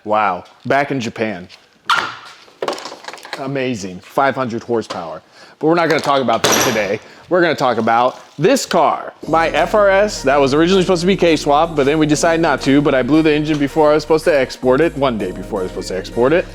Wow, back in Japan. Amazing, 500 horsepower. But we're not gonna talk about that today. We're gonna talk about this car. My FRS, that was originally supposed to be K-swap, but then we decided not to, but I blew the engine before I was supposed to export it, one day before I was supposed to export it.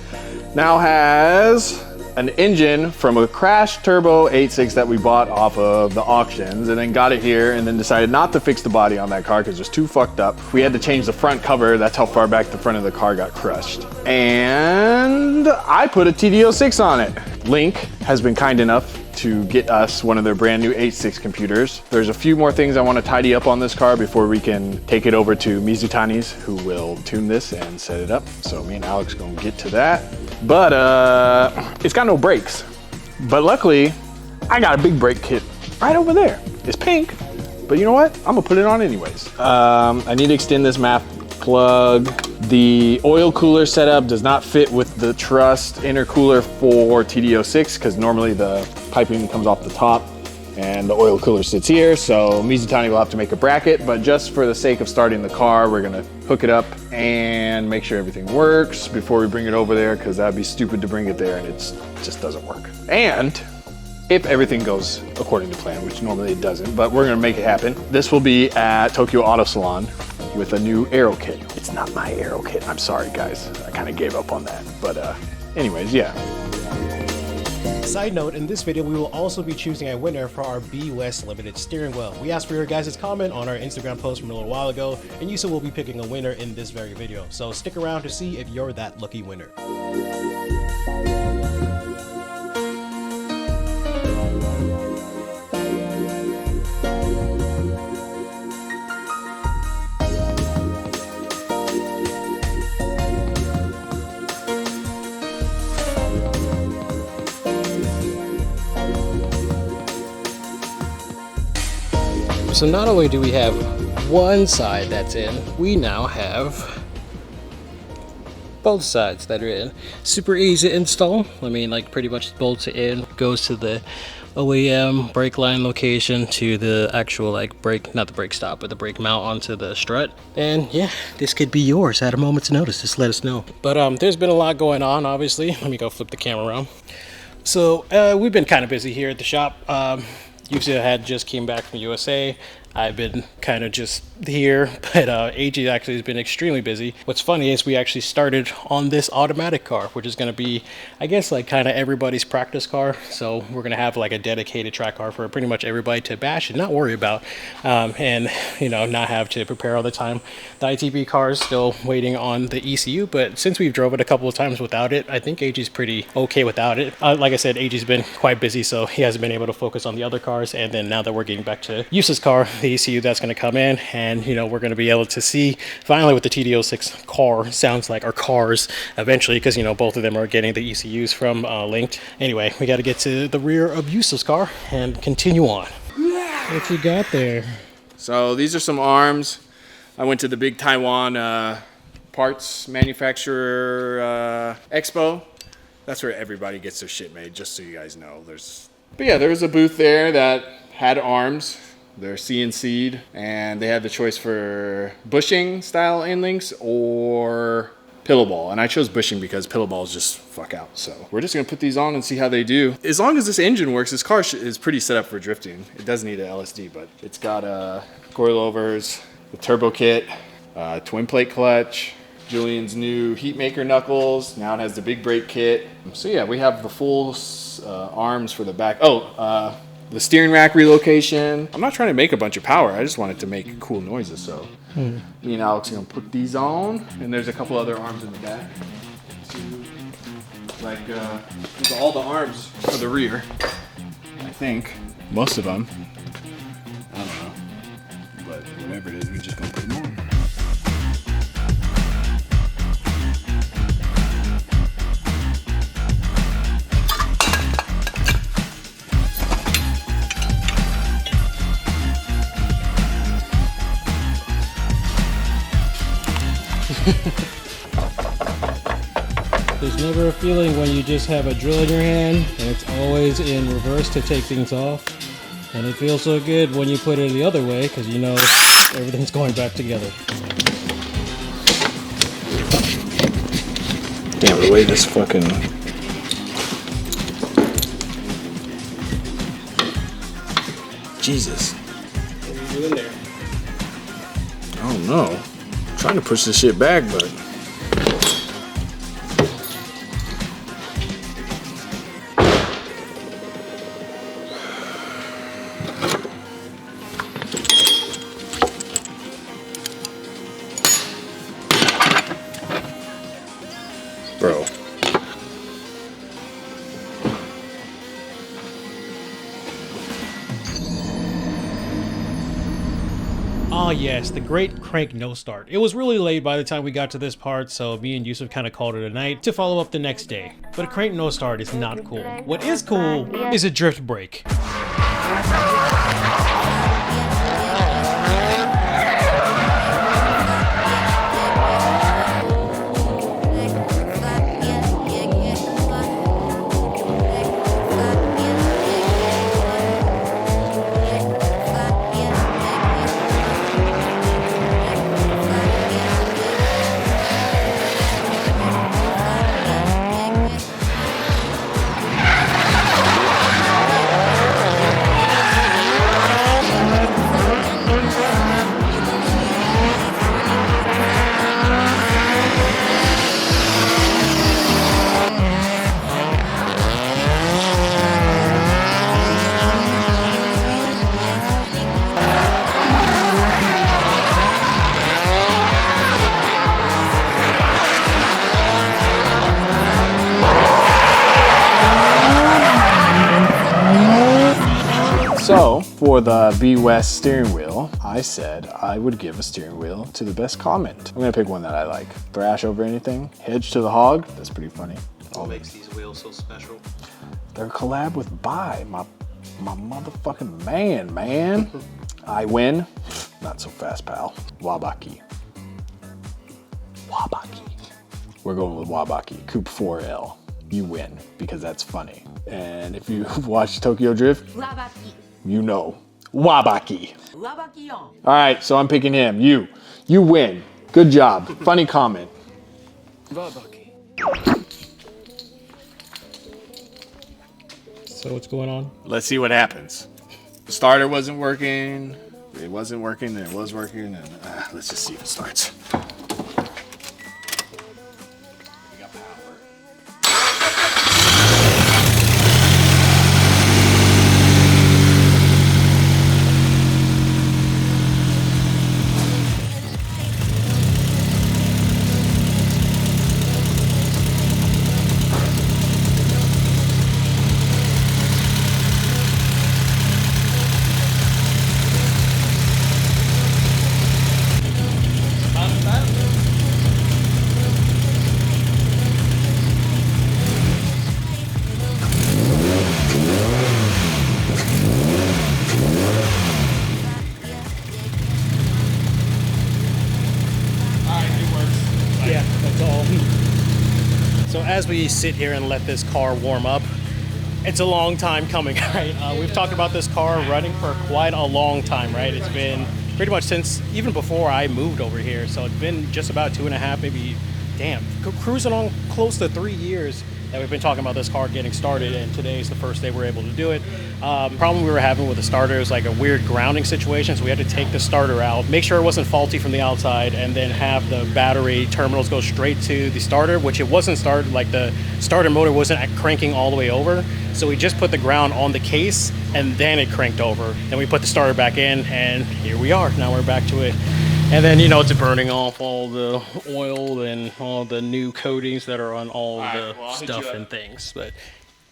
Now has an engine from a Thrash Turbo 86 that we bought off of the auctions, and then got it here and then decided not to fix the body on that car because it was too fucked up. We had to change the front cover. That's how far back the front of the car got crushed. And I put a TD-06 on it. Link has been kind enough to get us one of their brand new 86 computers. There's a few more things I want to tidy up on this car before we can take it over to Mizutani's, who will tune this and set it up. So me and Alex gonna get to that. But it's got no brakes. But luckily, I got a big brake kit right over there. It's pink, but you know what? I'm gonna put it on anyways. I need to extend this MAF plug. The oil cooler setup does not fit with the truss intercooler for TD-06 because normally the piping comes off the top and the oil cooler sits here. So Mizutani will have to make a bracket, but just for the sake of starting the car, we're gonna hook it up and make sure everything works before we bring it over there, because that'd be stupid to bring it there and it just doesn't work. And if everything goes according to plan, which normally it doesn't, but we're gonna make it happen. This will be at Tokyo Auto Salon with a new aero kit. It's not my aero kit, I'm sorry guys. I kind of gave up on that, but anyways, yeah. Side note, in this video, we will also be choosing a winner for our B West Limited steering wheel. We asked for your guys' comment on our Instagram post from a little while ago, and Yusef will be picking a winner in this very video. So stick around to see if you're that lucky winner. So not only do we have one side that's in, we now have both sides that are in. Super easy to install. I mean, like pretty much bolts it in, goes to the OEM brake line location to the actual like brake, not the brake stop, but the brake mount onto the strut. And yeah, this could be yours at a moment's notice. Just let us know. But there's been a lot going on, obviously. Let me go flip the camera around. So we've been kind of busy here at the shop. Yusef had just came back from USA. I've been kind of just here, but AG actually has been extremely busy. What's funny is we actually started on this automatic car, which is going to be, I guess, like kind of everybody's practice car. So we're going to have like a dedicated track car for pretty much everybody to bash and not worry about, and you know, not have to prepare all the time. The ITB car is still waiting on the ECU, but since we've drove it a couple of times without it, I think AG's pretty okay without it. Like I said, AG's been quite busy, so he hasn't been able to focus on the other cars. And then now that we're getting back to Yusef's car, the ECU that's going to come in, and you know, we're going to be able to see finally what the TD-06 car sounds like, or cars eventually, because you know, both of them are getting the ECUs from Linked. Anyway, we got to get to the rear of Yusef's car and continue on. What you got there? So these are some arms. I went to the big Taiwan parts manufacturer expo. That's where everybody gets their shit made, just so you guys know. But yeah, there was a booth there that had arms. They're CNC'd, and they had the choice for bushing style end links or pillow ball. And I chose bushing because pillow balls just fuck out. So we're just gonna put these on and see how they do. As long as this engine works, this car is pretty set up for drifting. It does need an LSD, but it's got coilovers, the turbo kit, twin plate clutch, Julian's new heat maker knuckles. Now it has the big brake kit. So yeah, we have the full arms for the back. The steering rack relocation. I'm not trying to make a bunch of power. I just wanted to make cool noises. So me and Alex are gonna put these on, and there's a couple other arms in the back. Like all the arms for the rear. I think most of them. I don't know, but whatever it is, we're just gonna put them on. There's never a feeling when you just have a drill in your hand and it's always in reverse to take things off. And it feels so good when you put it the other way because you know everything's going back together. Damn, the way this fucking... Jesus. What are you doing there? I don't know. I'm trying to push this shit back, but... Bro. Ah yes, the great crank no start. It was really late by the time we got to this part, so me and Yusuf kind of called it a night to follow up the next day. But a crank no start is not cool. What is cool is a drift brake. So, for the Be West steering wheel, I said I would give a steering wheel to the best comment. I'm gonna pick one that I like. Thrash over anything. Hedge to the hog. That's pretty funny. What makes these wheels so special? They're a collab with Bai, my motherfucking man. I win. Not so fast, pal. Wabaki. We're going with Wabaki. Coupe 4L. You win, because that's funny. And if you've watched Tokyo Drift, you know. Wabaki. All right, so I'm picking him. You win. Good job. Funny comment. Wabaki. So what's going on? Let's see what happens. The starter wasn't working. It wasn't working, then it was working, and let's just see if it starts. We got power. Yeah, that's all. So as we sit here and let this car warm up, it's a long time coming, right? We've talked about this car running for quite a long time, right? It's been pretty much since even before I moved over here. So it's been just about 2.5, maybe, cruising on close to 3 years that we've been talking about this car getting started, and today's the first day we're able to do it. Problem we were having with the starter is like a weird grounding situation, so we had to take the starter out, make sure it wasn't faulty from the outside, and then have the battery terminals go straight to the starter, which it wasn't started, like the starter motor wasn't cranking all the way over. So we just put the ground on the case and then it cranked over. Then we put the starter back in and here we are. Now we're back to it. And then, you know, it's burning off all the oil and all the new coatings that are on all the stuff and things. But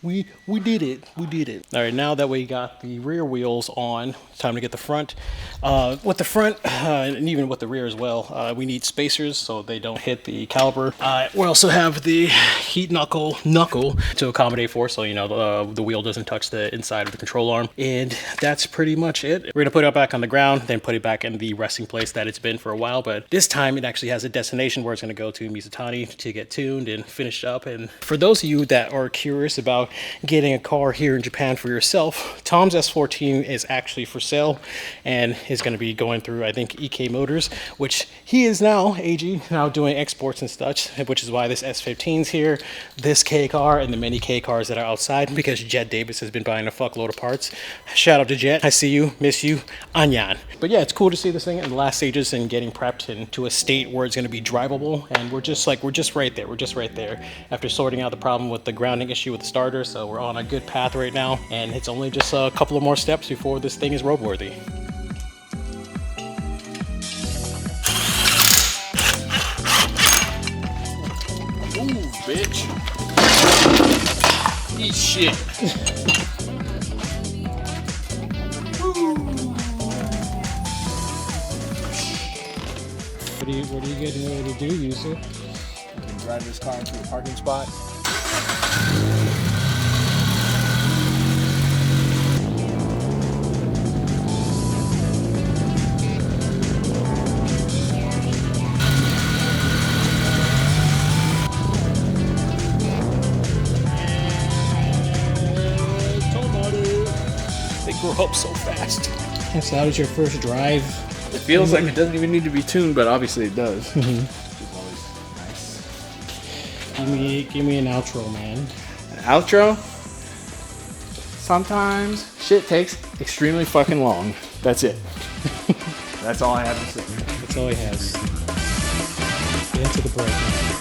we did it. We did it. All right, now that we got the rear wheels on, it's time to get the front. With the front, and even with the rear as well, we need spacers so they don't hit the caliper. We also have the heat knuckle to accommodate for, so you know the wheel doesn't touch the inside of the control arm. And that's pretty much it. We're gonna put it back on the ground, then put it back in the resting place that it's been for a while. But this time it actually has a destination where it's gonna go to Mizutani to get tuned and finished up. And for those of you that are curious about getting a car here in Japan for yourself, Tom's S14 is actually for sale and is going to be going through, I think, EK Motors, which he is now, AG, now doing exports and such, which is why this S15's here, this K car, and the many K cars that are outside, because Jet Davis has been buying a fuckload of parts. Shout out to Jet. I see you, miss you, Anyan. But yeah, it's cool to see this thing in the last stages and getting prepped into a state where it's going to be drivable, and we're just right there. We're just right there after sorting out the problem with the grounding issue with the starter, so we're on a good path right now, and it's only just a couple of more steps before this thing is roadworthy. Move, bitch. Eat shit. What are you getting ready to do, Yusef? I can drive this car into a parking spot. They grow up so fast. So that was your first drive? It feels like it doesn't even need to be tuned, but obviously it does. Mm-hmm. Which is always nice. Give me an outro, man. An outro? Sometimes shit takes extremely fucking long. That's it. That's all I have to say. That's all he has. Get into the break.